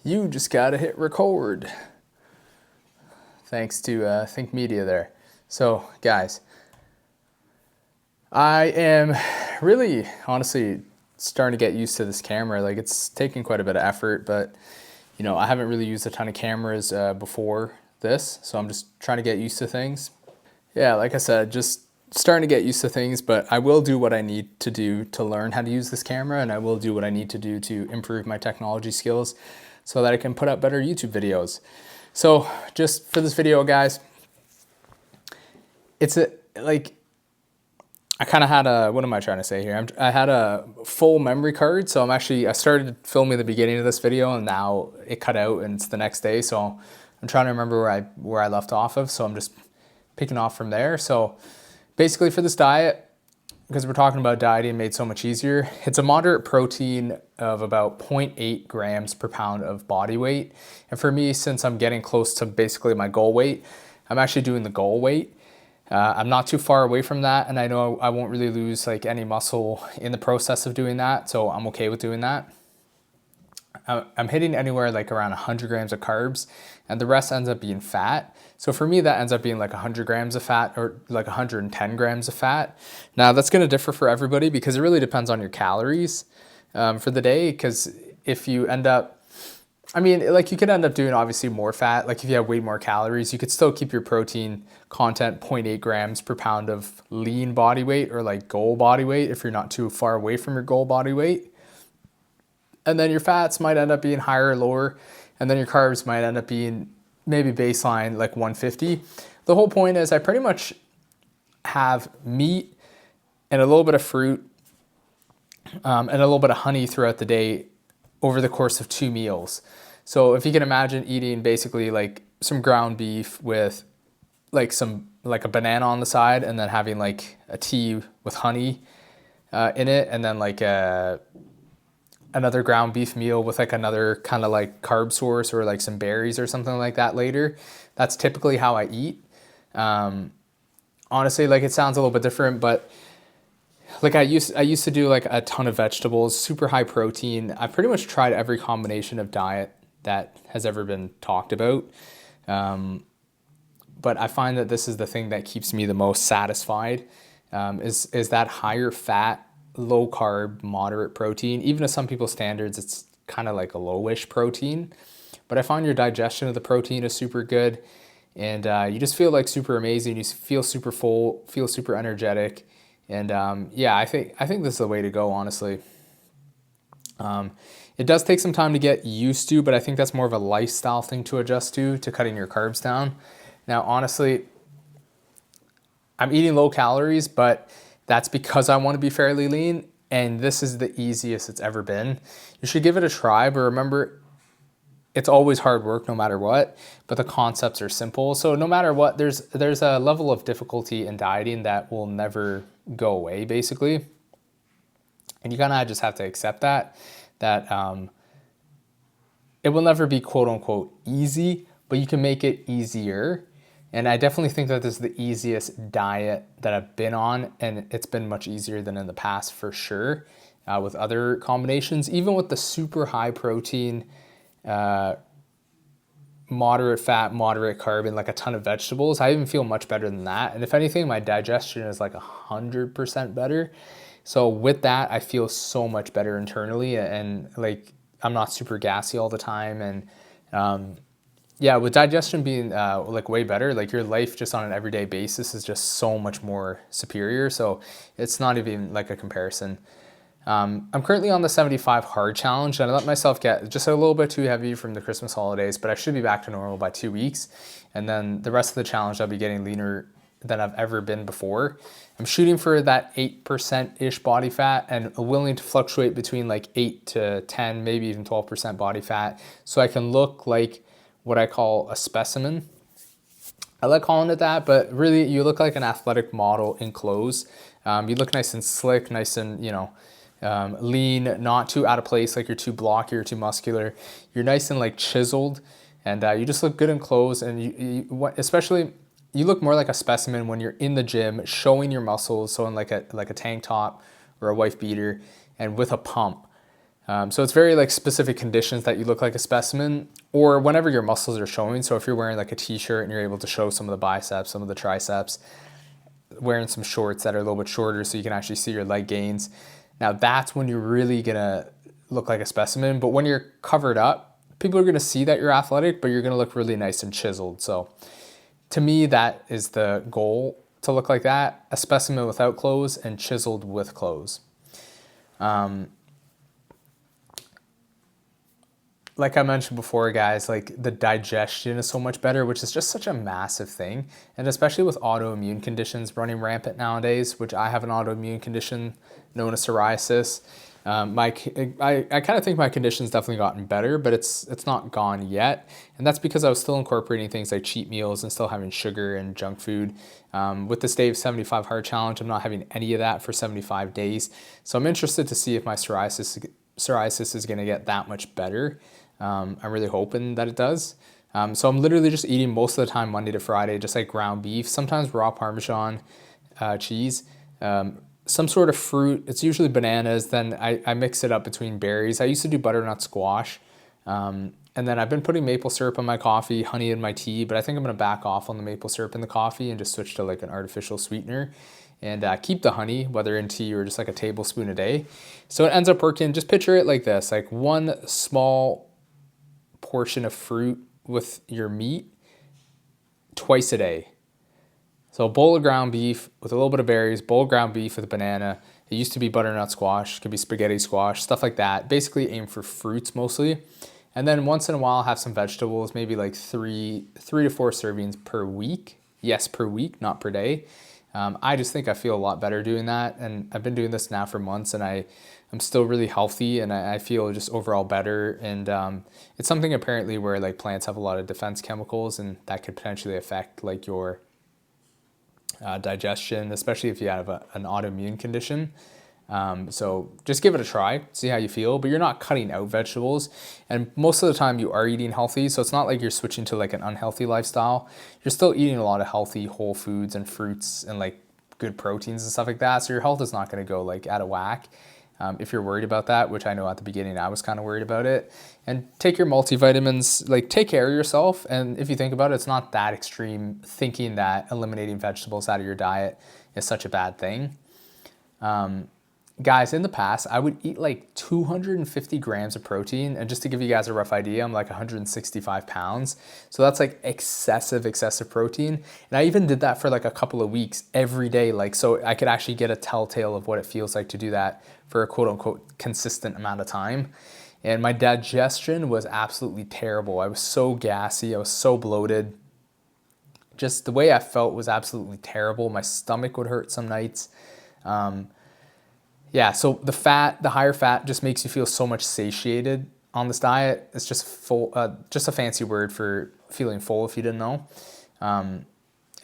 You just gotta hit record. Thanks to Think Media there. So, guys, I am really, honestly, starting to get used to this camera. Like, it's taking quite a bit of effort, but I haven't really used a ton of cameras before this, so I'm just trying to get used to things. Yeah, like I said, just starting to get used to things, but I will do what I need to do to learn how to use this camera, and I will do what I need to do to improve my technology skills so that I can put up better YouTube videos. So just for this video, guys, I kind of had what am I trying to say here? I had a full memory card, so I started filming the beginning of this video and now it cut out and it's the next day. So I'm trying to remember where I left off of. So I'm just picking off from there. So basically for this diet, because we're talking about dieting made so much easier, it's a moderate protein of about 0.8 grams per pound of body weight. And for me, since I'm getting close to basically my goal weight, I'm actually doing the goal weight. I'm not too far away from that, and I know I won't really lose like any muscle in the process of doing that, so I'm okay with doing that. I'm hitting anywhere like around 100 grams of carbs, and the rest ends up being fat. So for me, that ends up being like 100 grams of fat or like 110 grams of fat. Now that's going to differ for everybody because it really depends on your calories for the day. Because if you end up, you could end up doing obviously more fat. Like if you have way more calories, you could still keep your protein content 0.8 grams per pound of lean body weight or like goal body weight if you're not too far away from your goal body weight. And then your fats might end up being higher or lower. And then your carbs might end up being maybe baseline like 150. The whole point is I pretty much have meat and a little bit of fruit and a little bit of honey throughout the day over the course of 2 meals. So if you can imagine eating basically like some ground beef with like a banana on the side and then having like a tea with honey in it, and then like another ground beef meal with like another kind of like carb source or like some berries or something like that later. That's typically how I eat. Honestly, like it sounds a little bit different, but like I used to do like a ton of vegetables, super high protein. I've pretty much tried every combination of diet that has ever been talked about. But I find that this is the thing that keeps me the most satisfied, is that higher fat, low carb, moderate protein. Even to some people's standards, it's kind of like a lowish protein. But I find your digestion of the protein is super good, and you just feel like super amazing. You feel super full, feel super energetic, and I think this is the way to go, honestly. It does take some time to get used to, but I think that's more of a lifestyle thing to adjust to cutting your carbs down. Now, honestly, I'm eating low calories, but that's because I want to be fairly lean, and this is the easiest it's ever been. You should give it a try, but remember, it's always hard work no matter what, but the concepts are simple. So no matter what, there's a level of difficulty in dieting that will never go away, basically. And you kind of just have to accept that it will never be quote unquote easy, but you can make it easier. And I definitely think that this is the easiest diet that I've been on, and it's been much easier than in the past for sure, with other combinations. Even with the super high protein, moderate fat, moderate carb, and like a ton of vegetables, I even feel much better than that. And if anything, my digestion is like 100% better. So with that, I feel so much better internally, and like I'm not super gassy all the time. And with digestion being like way better, like your life just on an everyday basis is just so much more superior. So it's not even like a comparison. I'm currently on the 75 hard challenge, and I let myself get just a little bit too heavy from the Christmas holidays, but I should be back to normal by 2 weeks. And then the rest of the challenge, I'll be getting leaner than I've ever been before. I'm shooting for that 8%-ish body fat and willing to fluctuate between like 8 to 10, maybe even 12% body fat, so I can look like what I call a specimen. I like calling it that, but really you look like an athletic model in clothes. You look nice and slick, nice and, lean, not too out of place, like you're too blocky or too muscular. You're nice and like chiseled, and you just look good in clothes. And especially you look more like a specimen when you're in the gym, showing your muscles. So in like a tank top or a wife beater, and with a pump. So it's very like specific conditions that you look like a specimen, or whenever your muscles are showing. So if you're wearing like a t-shirt and you're able to show some of the biceps, some of the triceps, wearing some shorts that are a little bit shorter so you can actually see your leg gains. Now that's when you're really gonna look like a specimen. But when you're covered up, people are gonna see that you're athletic, but you're gonna look really nice and chiseled. So to me, that is the goal, to look like that, a specimen without clothes and chiseled with clothes. Like I mentioned before, guys, like the digestion is so much better, which is just such a massive thing. And especially with autoimmune conditions running rampant nowadays, which I have an autoimmune condition known as psoriasis. I kind of think my condition's definitely gotten better, but it's not gone yet. And that's because I was still incorporating things like cheat meals and still having sugar and junk food. With the Stave 75 Hard Challenge, I'm not having any of that for 75 days. So I'm interested to see if my psoriasis is going to get that much better. I'm really hoping that it does. So I'm literally just eating most of the time Monday to Friday, just like ground beef, sometimes raw Parmesan cheese, some sort of fruit. It's usually bananas. Then I mix it up between berries. I used to do butternut squash. And then I've been putting maple syrup in my coffee, honey in my tea, but I think I'm going to back off on the maple syrup in the coffee and just switch to like an artificial sweetener and keep the honey, whether in tea or just like a tablespoon a day. So it ends up working. Just picture it like this, like one small portion of fruit with your meat twice a day. So a bowl of ground beef with a little bit of berries, bowl of ground beef with a banana. It used to be butternut squash, could be spaghetti squash, stuff like that. Basically aim for fruits mostly. And then once in a while have some vegetables, maybe like three to four servings per week. Yes, per week, not per day. I just think I feel a lot better doing that. And I've been doing this now for months, and I'm still really healthy, and I feel just overall better. And it's something apparently where like plants have a lot of defense chemicals, and that could potentially affect like your digestion, especially if you have an autoimmune condition. So just give it a try, see how you feel, but you're not cutting out vegetables. And most of the time you are eating healthy. So it's not like you're switching to like an unhealthy lifestyle. You're still eating a lot of healthy whole foods and fruits and like good proteins and stuff like that. So your health is not going to go like out of whack. If you're worried about that, which I know at the beginning I was kind of worried about it, and take your multivitamins, like take care of yourself. And if you think about it, it's not that extreme thinking that eliminating vegetables out of your diet is such a bad thing. Guys, in the past, I would eat like 250 grams of protein. And just to give you guys a rough idea, I'm like 165 pounds. So that's like excessive protein. And I even did that for like a couple of weeks every day. Like, so I could actually get a telltale of what it feels like to do that for a quote unquote consistent amount of time. And my digestion was absolutely terrible. I was so gassy. I was so bloated. Just the way I felt was absolutely terrible. My stomach would hurt some nights. Yeah, so the higher fat just makes you feel so much satiated on this diet. It's just full, just a fancy word for feeling full if you didn't know. And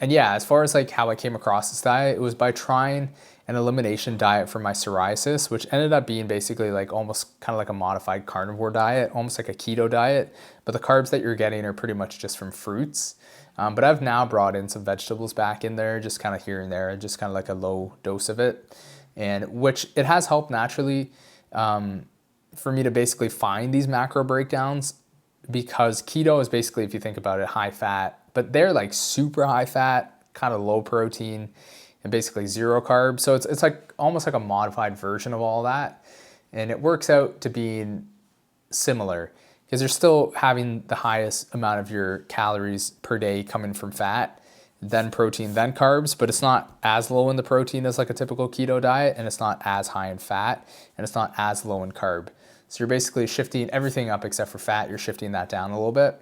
yeah, as far as like how I came across this diet, it was by trying an elimination diet for my psoriasis, which ended up being basically like almost kind of like a modified carnivore diet, almost like a keto diet. But the carbs that you're getting are pretty much just from fruits. But I've now brought in some vegetables back in there, just kind of here and there, just kind of like a low dose of it. And which it has helped naturally for me to basically find these macro breakdowns, because keto is basically, if you think about it, high fat, but they're like super high fat, kind of low protein, and basically zero carbs. So it's like almost like a modified version of all that. And it works out to being similar because you're still having the highest amount of your calories per day coming from fat, then protein, then carbs, but it's not as low in the protein as like a typical keto diet, and it's not as high in fat, and it's not as low in carb. So you're basically shifting everything up except for fat. You're shifting that down a little bit.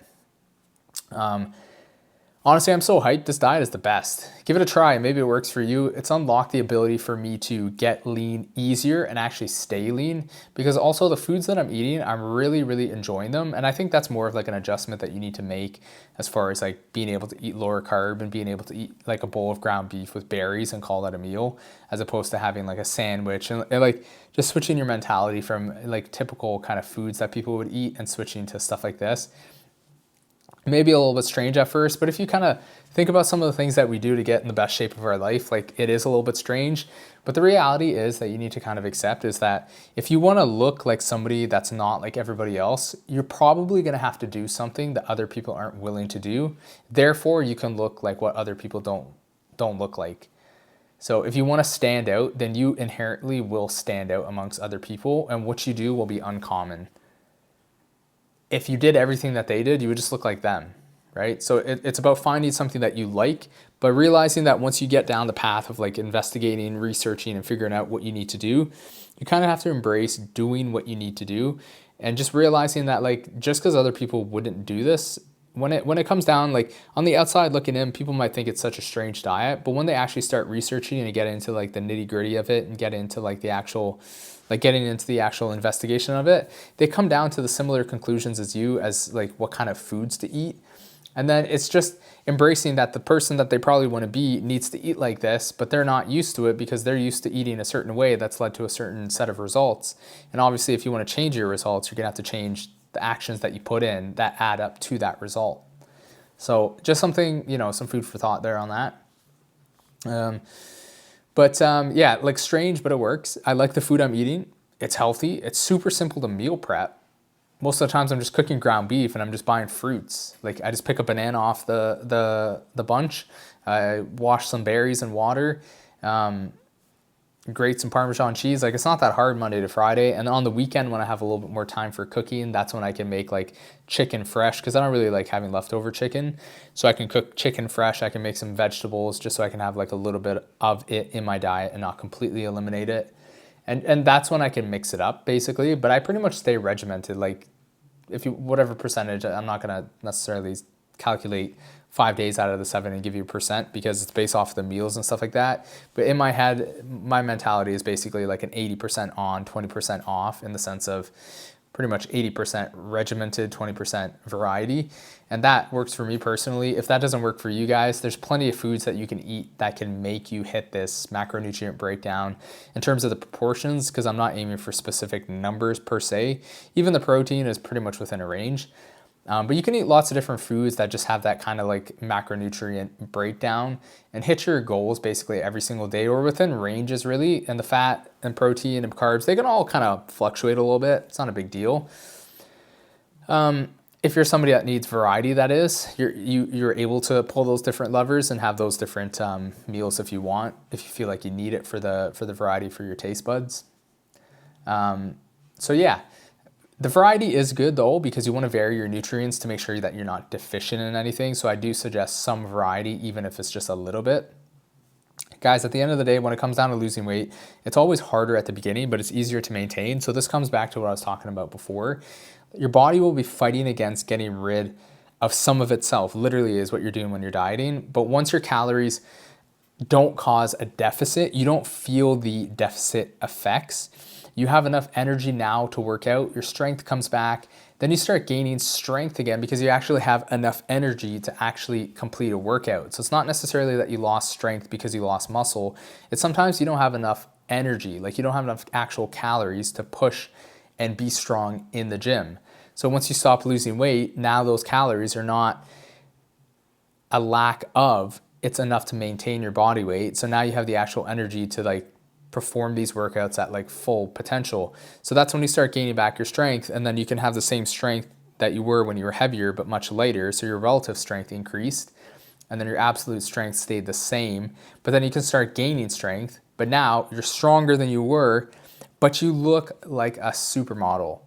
Honestly, I'm so hyped. This diet is the best. Give it a try. Maybe it works for you. It's unlocked the ability for me to get lean easier and actually stay lean, because also the foods that I'm eating, I'm really, really enjoying them. And I think that's more of like an adjustment that you need to make as far as like being able to eat lower carb and being able to eat like a bowl of ground beef with berries and call that a meal, as opposed to having like a sandwich and like just switching your mentality from like typical kind of foods that people would eat and switching to stuff like this. maybe a little bit strange at first, but if you kind of think about some of the things that we do to get in the best shape of our life, like it is a little bit strange. But the reality is that you need to kind of accept is that if you want to look like somebody that's not like everybody else, you're probably going to have to do something that other people aren't willing to do. Therefore, you can look like what other people don't look like. So if you want to stand out, then you inherently will stand out amongst other people, and what you do will be uncommon. If you did everything that they did, you would just look like them, right? So it's about finding something that you like, but realizing that once you get down the path of like investigating, researching, and figuring out what you need to do, you kind of have to embrace doing what you need to do, and just realizing that like just because other people wouldn't do this, when it comes down, like on the outside looking in, people might think it's such a strange diet, but when they actually start researching and get into like the nitty gritty of it and get into like the actual, like getting into the actual investigation of it, they come down to the similar conclusions as you, as like what kind of foods to eat. And then it's just embracing that the person that they probably want to be needs to eat like this, but they're not used to it because they're used to eating a certain way that's led to a certain set of results. And obviously, if you want to change your results, you're going to have to change the actions that you put in that add up to that result. So just something, some food for thought there on that. Yeah, like strange, but it works. I like the food I'm eating. It's healthy. It's super simple to meal prep. Most of the times I'm just cooking ground beef and I'm just buying fruits. Like I just pick a banana off the bunch. I wash some berries in water. Grate some Parmesan cheese. Like it's not that hard Monday to Friday. And on the weekend when I have a little bit more time for cooking, that's when I can make like chicken fresh, because I don't really like having leftover chicken. So I can cook chicken fresh. I can make some vegetables just so I can have like a little bit of it in my diet and not completely eliminate it. And that's when I can mix it up basically. But I pretty much stay regimented. Like if you, whatever percentage, I'm not going to necessarily calculate 5 days out of the 7 and give you a percent because it's based off the meals and stuff like that. But in my head, my mentality is basically like an 80% on, 20% off, in the sense of pretty much 80% regimented, 20% variety. And that works for me personally. If that doesn't work for you guys, there's plenty of foods that you can eat that can make you hit this macronutrient breakdown in terms of the proportions, because I'm not aiming for specific numbers per se. Even the protein is pretty much within a range. But you can eat lots of different foods that just have that kind of like macronutrient breakdown and hit your goals basically every single day, or within ranges really. And the fat and protein and carbs, they can all kind of fluctuate a little bit. It's not a big deal. If you're somebody that needs variety, that is, you're able to pull those different levers and have those different meals if you want, if you feel like you need it for the variety for your taste buds. So yeah. The variety is good though, because you want to vary your nutrients to make sure that you're not deficient in anything. So I do suggest some variety, even if it's just a little bit. Guys, at the end of the day, when it comes down to losing weight, it's always harder at the beginning, but it's easier to maintain. So this comes back to what I was talking about before. Your body will be fighting against getting rid of some of itself, literally is what you're doing when you're dieting. But once your calories don't cause a deficit, you don't feel the deficit effects. You have enough energy now to work out, your strength comes back, then you start gaining strength again because you actually have enough energy to actually complete a workout. So it's not necessarily that you lost strength because you lost muscle. It's sometimes you don't have enough energy, like you don't have enough actual calories to push and be strong in the gym. So once you stop losing weight, now those calories are not a lack of, it's enough to maintain your body weight. So now you have the actual energy to like perform these workouts at like full potential. So that's when you start gaining back your strength, and then you can have the same strength that you were when you were heavier but much lighter. So your relative strength increased, and then your absolute strength stayed the same. But then you can start gaining strength, but now you're stronger than you were, but you look like a supermodel.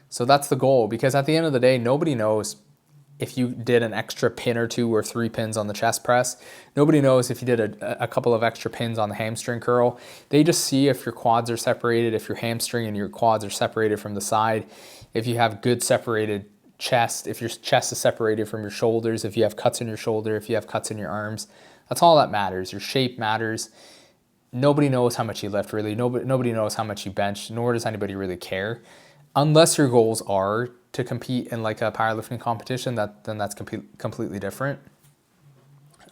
So that's the goal, because at the end of the day, nobody knows if you did an extra pin or 2 or 3 pins on the chest press. Nobody knows if you did a couple of extra pins on the hamstring curl. They just see if your quads are separated, if your hamstring and your quads are separated from the side, if you have good separated chest, if your chest is separated from your shoulders, if you have cuts in your shoulder, if you have cuts in your arms. That's all that matters. Your shape matters. Nobody knows how much you lift, really. Nobody knows how much you bench, nor does anybody really care. Unless your goals are to compete in like a powerlifting competition, then that's completely different.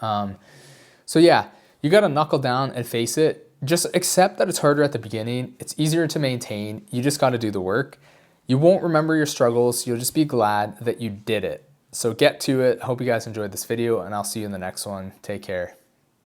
So yeah, you got to knuckle down and face it. Just accept that it's harder at the beginning. It's easier to maintain. You just got to do the work. You won't remember your struggles. You'll just be glad that you did it. So get to it. Hope you guys enjoyed this video, and I'll see you in the next one. Take care.